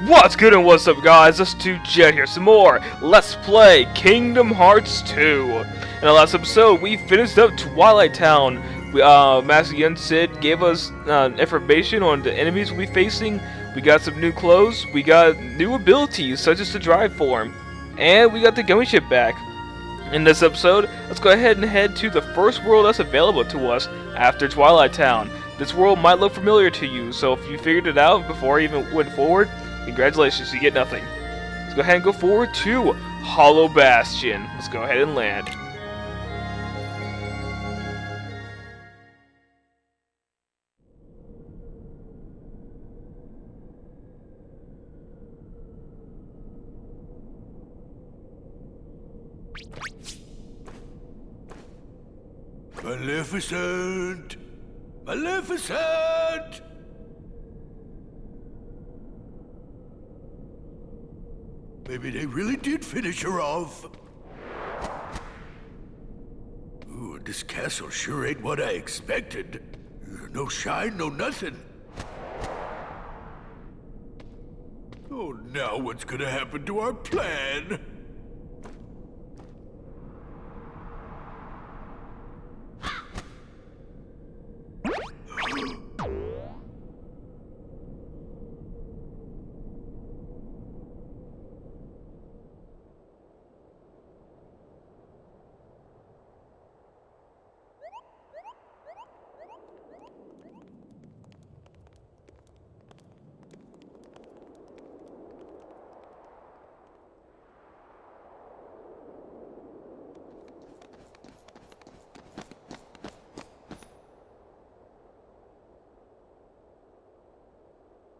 What's good and what's up, guys? Let's do Jet here some more. Let's play Kingdom Hearts 2. In the last episode, we finished up Twilight Town. Master Young Sid gave us information on the enemies we'll be facing. We got some new clothes. We got new abilities, such as the drive form. And we got the gummy ship back. In this episode, let's go ahead and head to the first world that's available to us after Twilight Town. This world might look familiar to you, so if you figured it out before I even went forward, congratulations, you get nothing. Let's go ahead and go forward to Hollow Bastion. Let's go ahead and land. Maleficent! Maleficent! Maybe they really did finish her off. Ooh, this castle sure ain't what I expected. No shine, no nothing. Oh, now what's gonna happen to our plan?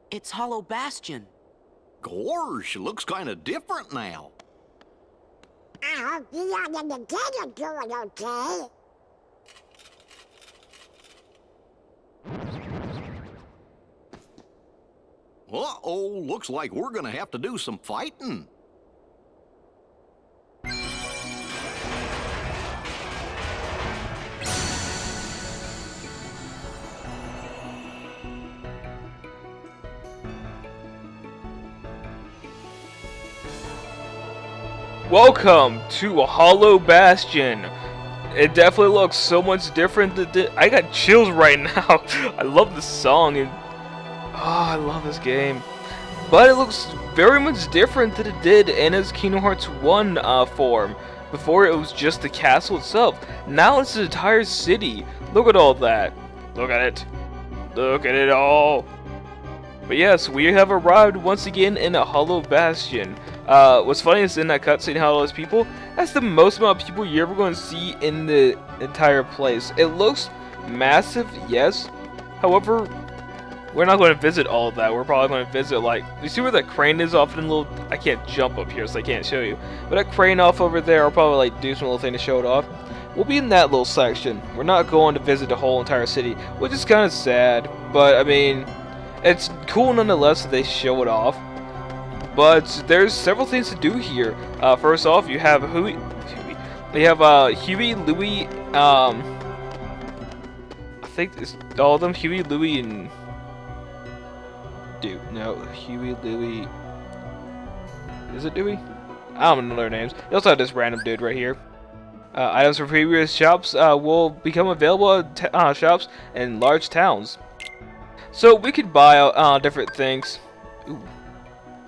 It's Hollow Bastion. Gosh, looks kind of different now. I hope you and the kid are doing okay. Uh-oh, looks like we're gonna have to do some fighting. Welcome to Hollow Bastion. It definitely looks so much different. I got chills right now. I love the song and I love this game. But it looks very much different than it did in its Kingdom Hearts 1 form. Before it was just the castle itself. Now it's the entire city. Look at all that. Look at it. Look at it all. But yes, we have arrived once again in a Hollow Bastion. What's funny is in that cutscene how all those people, that's the most amount of people you're ever going to see in the entire place. It looks massive, yes. However, we're not going to visit all of that. We're probably going to visit, like, you see where that crane is off in a little, I can't jump up here so I can't show you. But that crane off over there, I'll probably like do some little thing to show it off. We'll be in that little section. We're not going to visit the whole entire city, which is kind of sad. But, I mean, it's cool nonetheless that they show it off. But there's several things to do here. First off, you have Huey, Louie, I think it's all of them, Huey, Louie, and Huey, Louie, is it Dewey? I don't know their names. You also have this random dude right here. Items from previous shops will become available at shops in large towns. So we could buy different things. Ooh.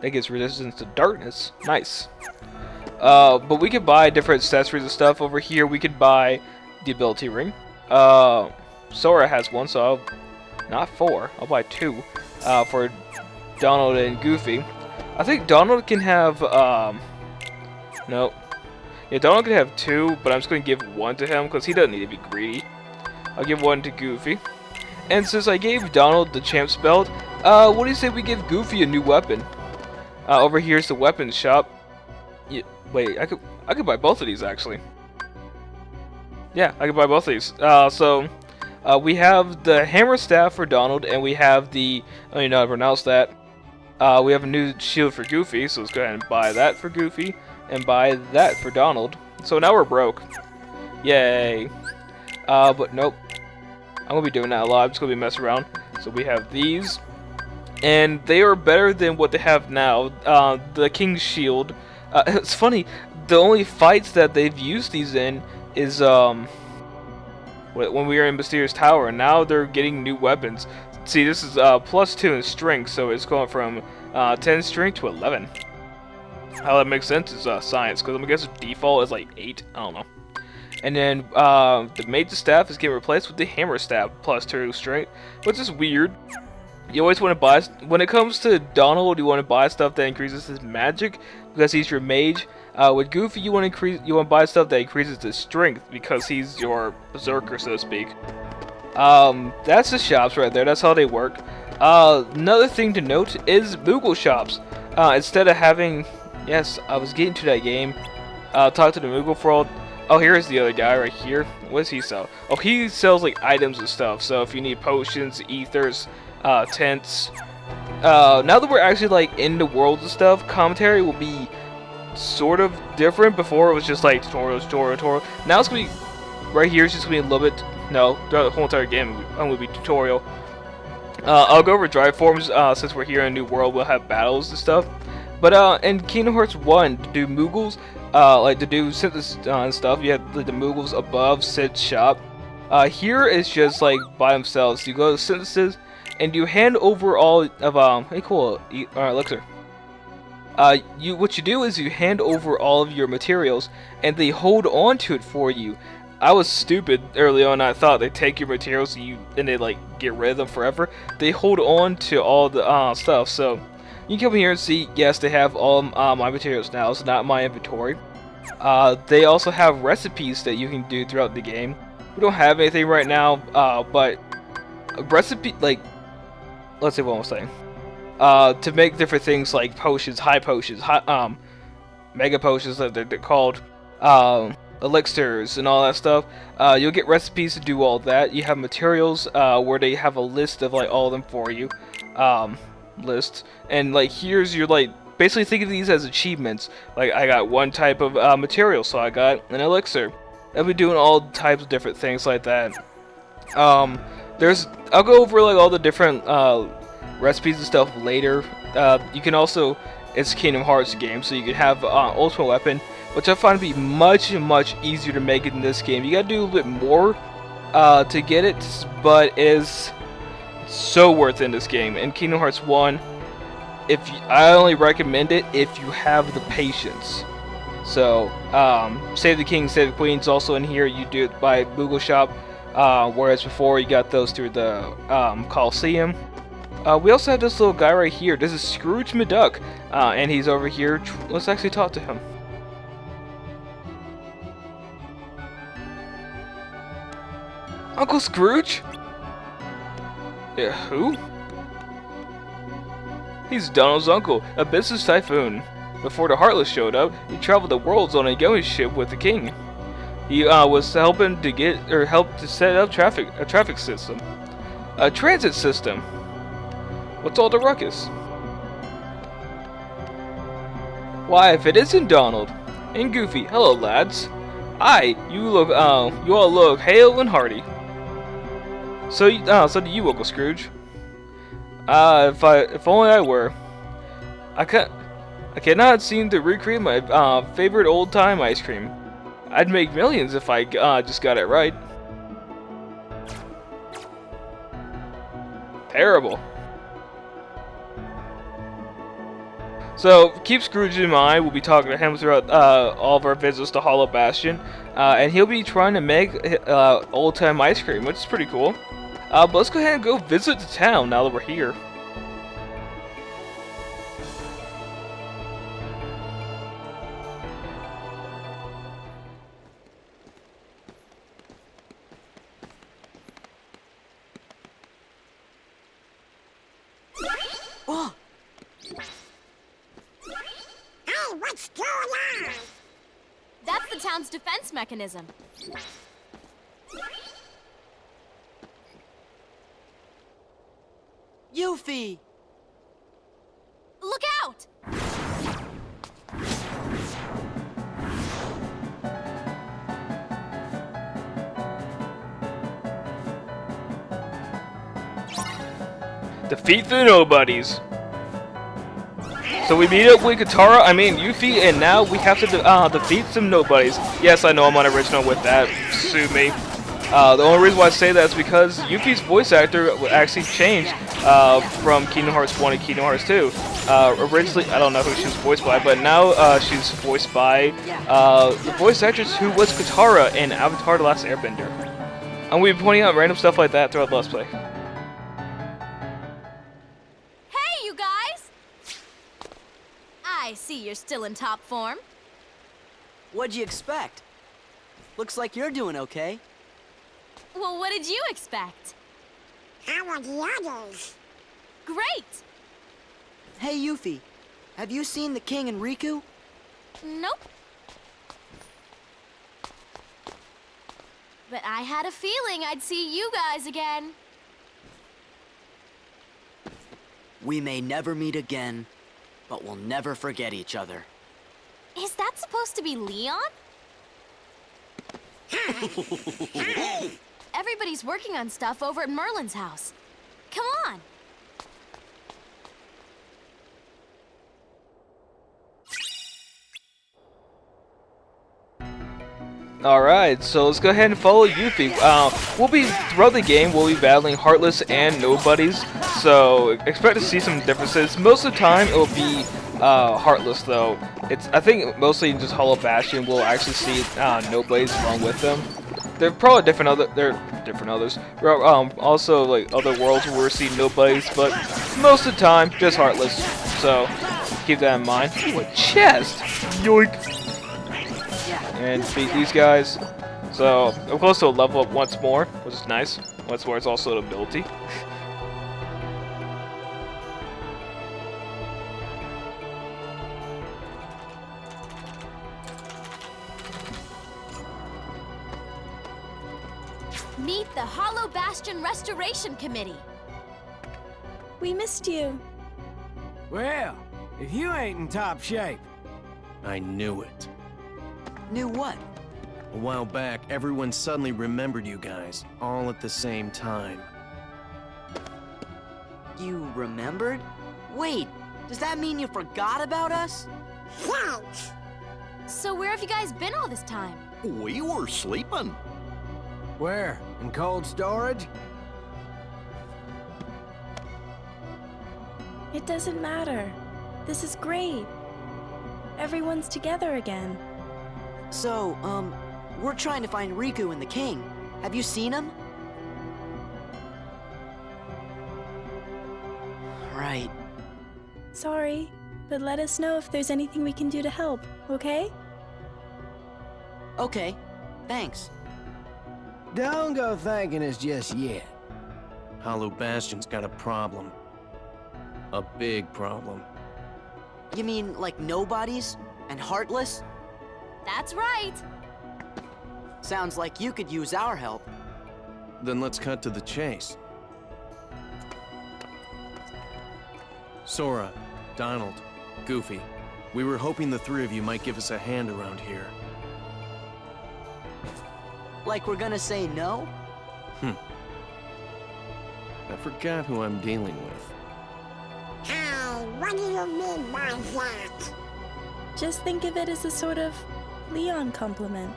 That gives resistance to darkness. Nice. But we could buy different accessories and stuff. Over here we could buy the ability ring. Sora has one, so I'll not 4. I'll buy 2 for Donald and Goofy. I think Donald can have no. Yeah, Donald can have 2, but I'm just gonna give 1 to him because he doesn't need to be greedy. I'll give 1 to Goofy. And since I gave Donald the champ's belt, what do you say we give Goofy a new weapon? Over here's the weapons shop. Yeah, wait, I could buy both of these actually. Yeah, I could buy both of these. We have the hammer staff for Donald, and we have the, I don't even know how to pronounce that. We have a new shield for Goofy, so let's go ahead and buy that for Goofy, and buy that for Donald. So now we're broke. Yay. But nope. I'm gonna be doing that a lot. I'm just gonna be messing around. So we have these. and they are better than what they have now. The King's Shield. It's funny. The only fights that they've used these in is when we were in Bastion's Tower, and now they're getting new weapons. See, this is +2 in strength, so it's going from 10 strength to 11. How that makes sense is science, because I guess the default is like 8. I don't know. And then the Mage's Staff is getting replaced with the Hammer Staff, +2 strength, which is weird. You always want to buy, when it comes to Donald, you want to buy stuff that increases his magic because he's your mage. With Goofy, you want to buy stuff that increases his strength because he's your berserker, so to speak. That's the shops right there. That's how they work. Another thing to note is Moogle shops. Instead of having, yes, I was getting to that game. Talk to the Moogle world. Oh, here's the other guy right here. What does he sell? Oh, he sells like items and stuff. So if you need potions, ethers, tents. Now that we're actually like in the world and stuff, commentary will be sort of different. Before it was just like tutorial. Now it's gonna be right here. It's just gonna be a little bit. No, throughout the whole entire game, I'm gonna be tutorial. I'll go over drive forms since we're here in a new world. We'll have battles and stuff. But in Kingdom Hearts 1, to do Moogles, like to do synthesis and stuff, you have the Moogles above Sid's shop. Here it's just like by themselves. You go to synthesis and you hand over all of hey, cool, elixir. What you do is you hand over all of your materials, and they hold on to it for you. I was stupid early on. I thought they'd take your materials and they like get rid of them forever. They hold on to all the stuff. So you can come here and see. Yes, they have all my materials now. It's not my inventory. They also have recipes that you can do throughout the game. We don't have anything right now, but a recipe, like, let's see what I'm saying. To make different things like potions, high potions, mega potions that they're called, elixirs and all that stuff. You'll get recipes to do all that. You have materials where they have a list of like all of them for you, list, and like here's your like basically think of these as achievements. Like I got one type of material, so I got an elixir. I'll be doing all types of different things like that. I'll go over like all the different recipes and stuff later. You can also, it's a Kingdom Hearts game, so you can have Ultimate Weapon, which I find to be much easier to make in this game. You gotta do a little bit more to get it, but it is so worth it in this game. In Kingdom Hearts 1, I only recommend it if you have the patience. So, Save the King, Save the Queen's also in here. You do it by Moogle Shop, whereas before you got those through the Coliseum. We also have this little guy right here. This is Scrooge McDuck, and he's over here. Let's actually talk to him. Uncle Scrooge? Yeah, who? He's Donald's uncle, a business typhoon. Before the Heartless showed up, he traveled the worlds on a going ship with the king. He was helping to help to set up a traffic system, a transit system. What's all the ruckus? Why, if it isn't Donald and Goofy, hello lads. You all look hale and hearty. So do you, Uncle Scrooge. If only I were. I cannot seem to recreate my favorite old-time ice cream. I'd make millions if I just got it right. Terrible. So keep Scrooge in mind. We'll be talking to him throughout all of our visits to Hollow Bastion, and he'll be trying to make old-time ice cream, which is pretty cool. But let's go ahead and go visit the town now that we're here. Oh, Hey, what's going on? That's the town's defense mechanism. Yuffie! Look out! Defeat the nobodies. So we meet up with Yuffie, and now we have to defeat some nobodies. Yes, I know I'm unoriginal with that. Sue me. The only reason why I say that is because Yuffie's voice actor actually changed from Kingdom Hearts 1 to Kingdom Hearts 2. Originally, I don't know who she was voiced by, but now she's voiced by the voice actress who was Katara in Avatar: The Last Airbender. And we'll be pointing out random stuff like that throughout the Let's Play. Hey, you guys! I see you're still in top form. What'd you expect? Looks like you're doing okay. Well, what did you expect? How are the others? Great! Hey, Yuffie, have you seen the King and Riku? Nope. But I had a feeling I'd see you guys again. We may never meet again, but we'll never forget each other. Is that supposed to be Leon? Everybody's working on stuff over at Merlin's house. Come on. Alright, so let's go ahead and follow Yuffie. Throughout the game, we'll be battling Heartless and Nobodies, so expect to see some differences. Most of the time, it will be Heartless, though. I think mostly in just Hollow Bastion, we'll actually see Nobodies along with them. They're probably different others. Also, like, other worlds where we're seeing Nobodies, but most of the time, just Heartless. So, keep that in mind. Ooh, a chest! Yoink! And beat these guys. So I'm close to a level up once more, which is nice. Once more, it's also an ability. Meet the Hollow Bastion Restoration Committee. We missed you. Well, if you ain't in top shape. I knew it. Knew what? A while back, everyone suddenly remembered you guys, all at the same time. You remembered? Wait, does that mean you forgot about us? Thanks. So where have you guys been all this time? We were sleeping. Where? In cold storage? It doesn't matter. This is great. Everyone's together again. So, we're trying to find Riku and the King. Have you seen him? Right. Sorry, but let us know if there's anything we can do to help, okay? Okay, thanks. Don't go thanking us just yet. Hollow Bastion's got a problem. A big problem. You mean like Nobodies and Heartless? That's right. Sounds like you could use our help. Then let's cut to the chase. Sora, Donald, Goofy, we were hoping the three of you might give us a hand around here. Like we're gonna say no? I forgot who I'm dealing with. Hey, what do you mean by that? Just think of it as a sort of Leon compliment.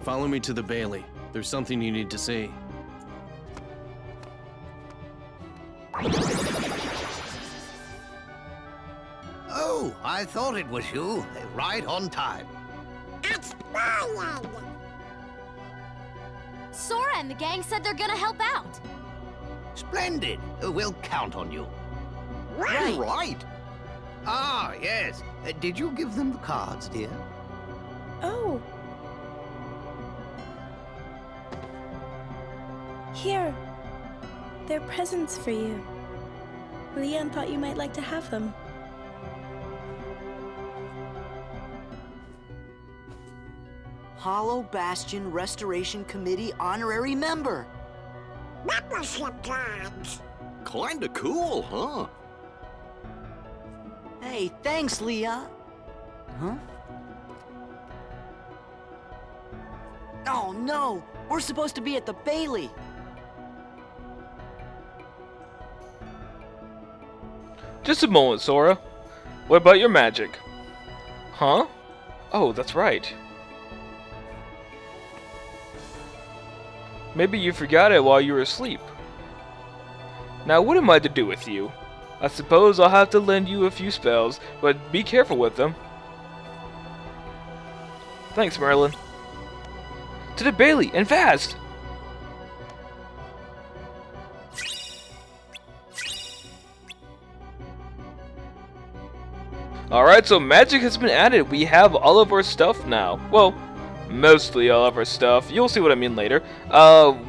Follow me to the Bailey. There's something you need to see. Oh, I thought it was you. Right on time. It's Brian! Sora and the gang said they're gonna help out. Splendid. We'll count on you. Right. Ah, yes. Did you give them the cards, dear? Oh! Here. They're presents for you. Leon thought you might like to have them. Hollow Bastion Restoration Committee honorary member. Membership cards. Kinda cool, huh? Hey, thanks, Leah. Huh? Oh no! We're supposed to be at the Bailey! Just a moment, Sora. What about your magic? Huh? Oh, that's right. Maybe you forgot it while you were asleep. Now what am I to do with you? I suppose I'll have to lend you a few spells, but be careful with them. Thanks, Merlin. To the Bailey, and fast! Alright, so magic has been added. We have all of our stuff now. Well, mostly all of our stuff. You'll see what I mean later.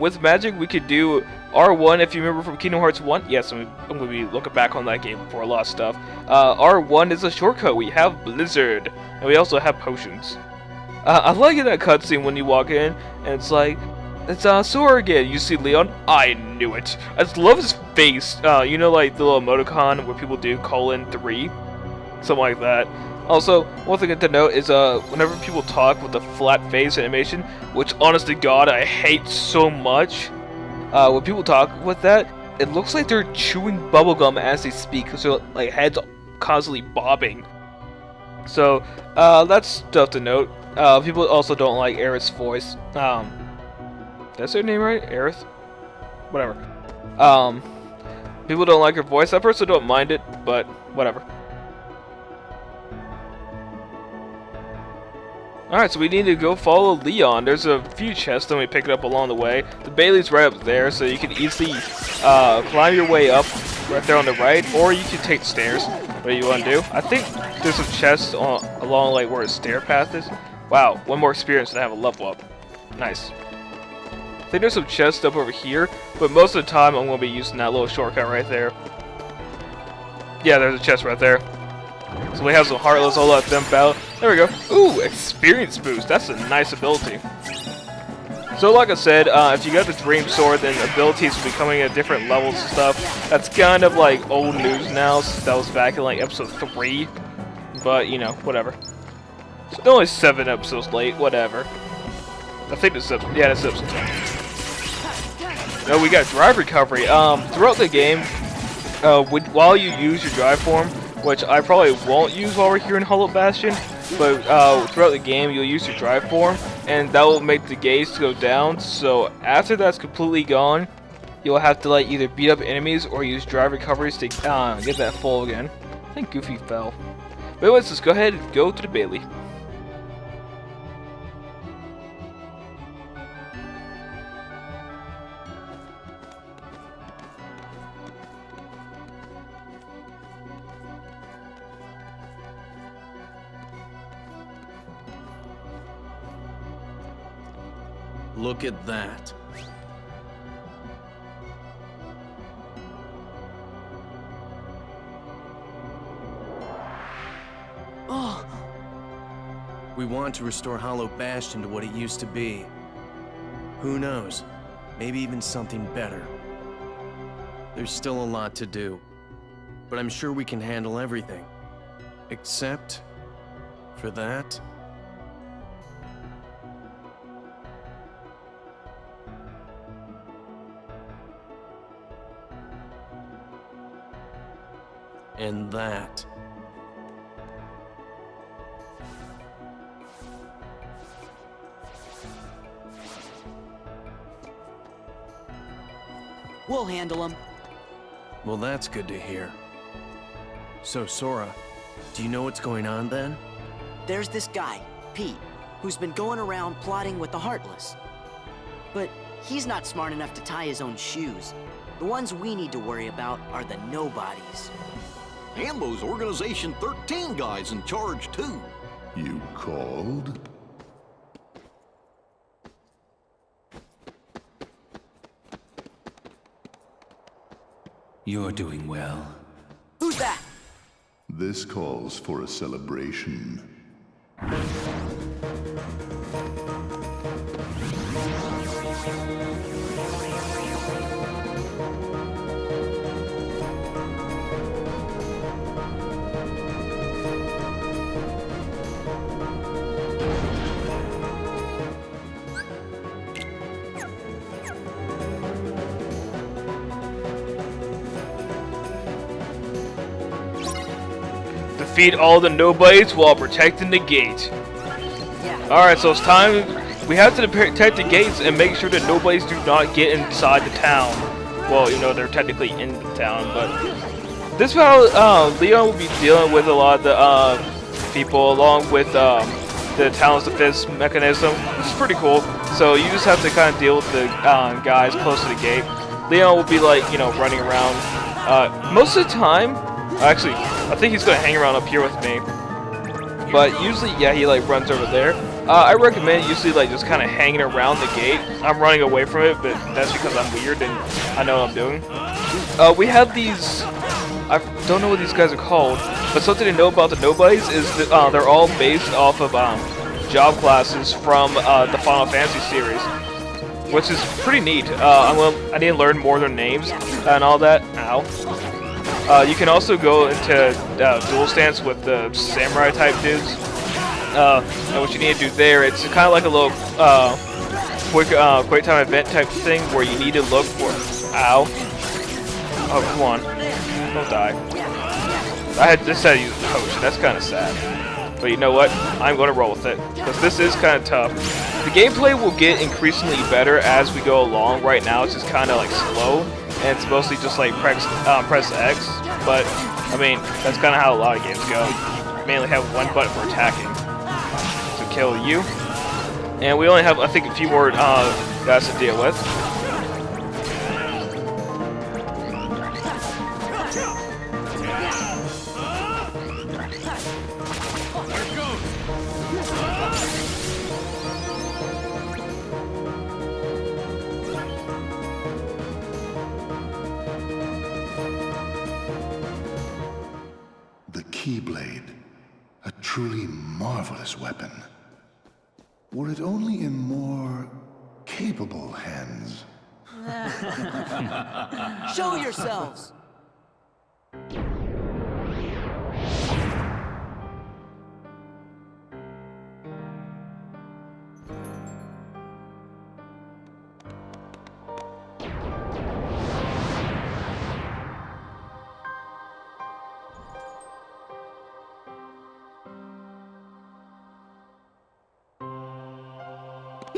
With magic, we could do R1, if you remember from Kingdom Hearts 1. Yes, I'm going to be looking back on that game for a lot of stuff. R1 is a shortcut. We have Blizzard, and we also have potions. I like that cutscene when you walk in, and it's like, it's Sora again. You see Leon? I knew it. I just love his face. You know, like the little emoticon where people do :3? Something like that. Also, one thing to note is whenever people talk with the flat face animation, which honest to God I hate so much, when people talk with that, it looks like they're chewing bubblegum as they speak, because their like heads constantly bobbing. So that's stuff to note. People also don't like Aerith's voice. That's her name, right? Aerith? Whatever. People don't like her voice. I personally don't mind it, but whatever. Alright, so we need to go follow Leon. There's a few chests, then we pick it up along the way. The Bailey's right up there, so you can easily climb your way up right there on the right, or you can take stairs. What do you want to do? I think there's some chests along like where a stair path is. Wow, one more experience and I have a level up. Nice. I think there's some chests up over here, but most of the time I'm going to be using that little shortcut right there. Yeah, there's a chest right there. So we have some Heartless, I'll let them battle. There we go. Ooh, experience boost. That's a nice ability. So like I said, if you got the Dream Sword, then abilities will be coming at different levels and stuff. That's kind of like old news now, since that was back in like episode 3. But, you know, whatever. It's only 7 episodes late, whatever. I think it's episode, yeah, it's episode 10. No, we got drive recovery. Throughout the game, while you use your drive form, which I probably won't use while we're here in Hollow Bastion, but throughout the game you'll use your drive form, and that will make the gauge go down. So after that's completely gone, you'll have to like either beat up enemies or use drive recoveries to get that full again. I think Goofy fell. But anyways, let's go ahead and go to the Bailey. Look at that. Oh. We want to restore Hollow Bastion to what it used to be. Who knows? Maybe even something better. There's still a lot to do, but I'm sure we can handle everything. Except for that. And that. We'll handle him. Well, that's good to hear. So, Sora, do you know what's going on then? There's this guy, Pete, who's been going around plotting with the Heartless. But he's not smart enough to tie his own shoes. The ones we need to worry about are the nobodies. And those Organization 13 guys in charge, too. You called? You're doing well. Who's that? This calls for a celebration. defeat all the nobodies while protecting the gate. Alright, so it's time. We have to protect the gates and make sure that nobodies do not get inside the town. Well, you know, they're technically in the town, but this battle, Leon will be dealing with a lot of the people along with the town's defense mechanism, which is pretty cool. So you just have to kind of deal with the guys close to the gate. Leon will be like, you know, running around. Most of the time, actually, I think he's gonna hang around up here with me. But usually, yeah, he like runs over there. I recommend usually like just kind of hanging around the gate. I'm running away from it, but that's because I'm weird and I know what I'm doing. We have these. I don't know what these guys are called, but something to know about the nobodies is that they're all based off of job classes from the Final Fantasy series, which is pretty neat. I need to learn more of their names and all that. Ow. You can also go into dual stance with the samurai type dudes. And what you need to do there, it's kind of like a little quick time event type thing where you need to look for. Ow. Oh, come on. Don't die. I had just said use a potion. That's kind of sad. But you know what? I'm going to roll with it. Because this is kind of tough. The gameplay will get increasingly better as we go along. Right now it's just kind of like slow. And it's mostly just like press X. But, I mean, that's kind of how a lot of games go. You mainly have one button for attacking. To kill you. And we only have, I think, a few more guys to deal with. The Keyblade, a truly marvelous weapon. Were it only in more capable hands. Show yourselves!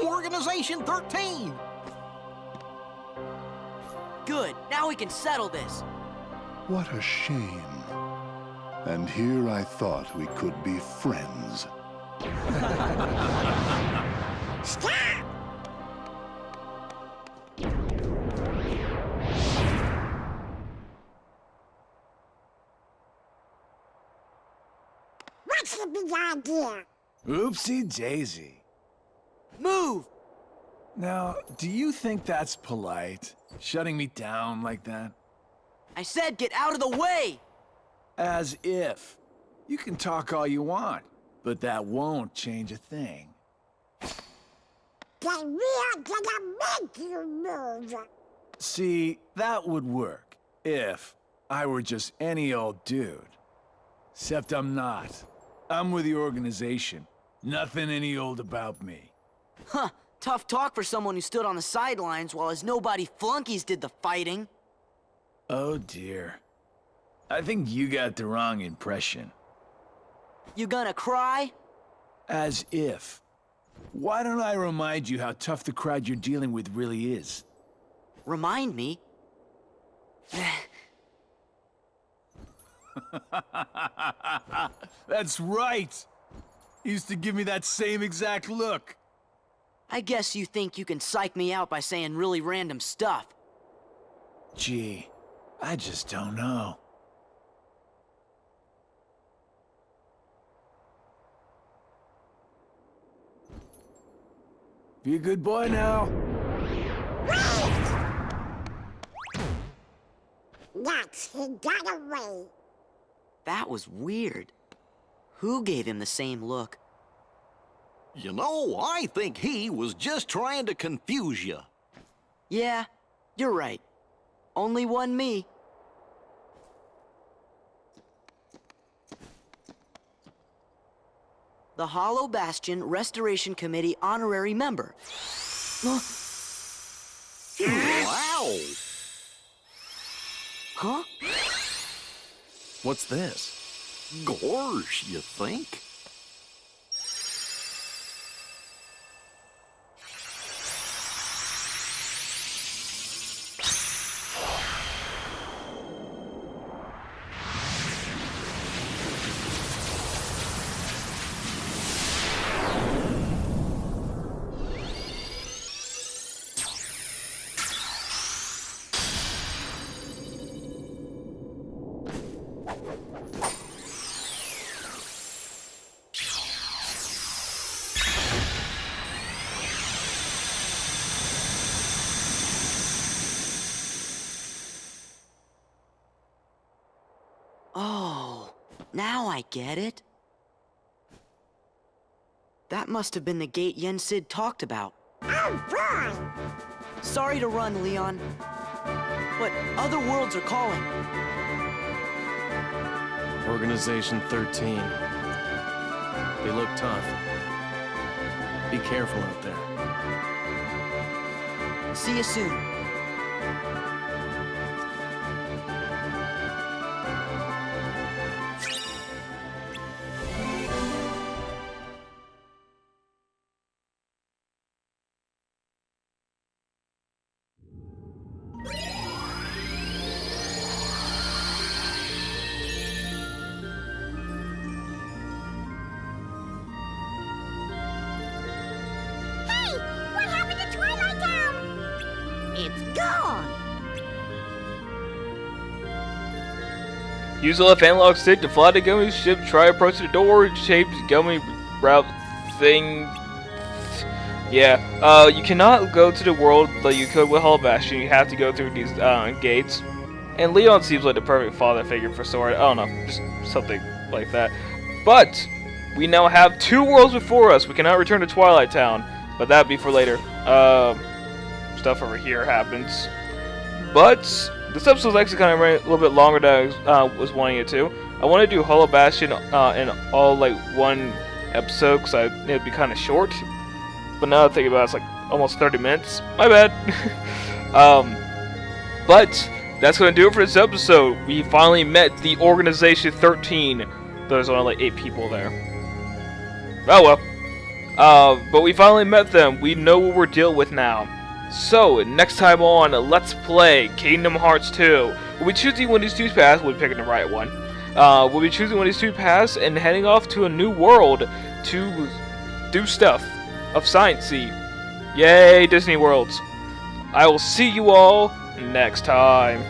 Organization 13! Good, now we can settle this. What a shame. And here I thought we could be friends. Stop! What's the big idea? Oopsie daisy. Move! Now, do you think that's polite? Shutting me down like that? I said get out of the way! As if. You can talk all you want, but that won't change a thing. Then we are gonna make you move. See, that would work if I were just any old dude. Except I'm not. I'm with the organization. Nothing any old about me. Huh, tough talk for someone who stood on the sidelines while his nobody flunkies did the fighting. Oh dear. I think you got the wrong impression. You gonna cry? As if. Why don't I remind you how tough the crowd you're dealing with really is? Remind me? That's right! You used to give me that same exact look. I guess you think you can psych me out by saying really random stuff. Gee, I just don't know. Be a good boy now. Nuts, he got away. That was weird. Who gave him the same look? You know, I think he was just trying to confuse you. Yeah, you're right. Only one me. The Hollow Bastion Restoration Committee honorary member. Wow! Huh? What's this? Gorge, you think? Oh, now I get it. That must have been the gate Yen Sid talked about. Oh, boy. Sorry to run, Leon. But other worlds are calling. Organization 13. They look tough. Be careful out there. See you soon. Hey, what happened to Twilight Town? It's gone. Use the left analog stick to fly the gummy ship. Try approaching the door shaped gummy route thing. Yeah, you cannot go to the world like you could with Hollow Bastion. You have to go through these gates. And Leon seems like the perfect father figure for Sora. I don't know, just something like that. But we now have 2 worlds before us. We cannot return to Twilight Town, but that'd be for later. Stuff over here happens. But this episode's actually kind of running a little bit longer than I was wanting it to. I want to do Hollow Bastion in all like one episode because it'd be kind of short. But now that I think about it, it's like almost 30 minutes. My bad. But that's going to do it for this episode. We finally met the Organization 13. There's only like 8 people there. Oh well. But we finally met them. We know what we're dealing with now. So, next time on Let's Play Kingdom Hearts 2, we'll be choosing one of these 2 paths. We'll be picking the right one. We'll be choosing one of these 2 paths and heading off to a new world to do stuff of Science-y. Yay, Disney Worlds. I will see you all next time.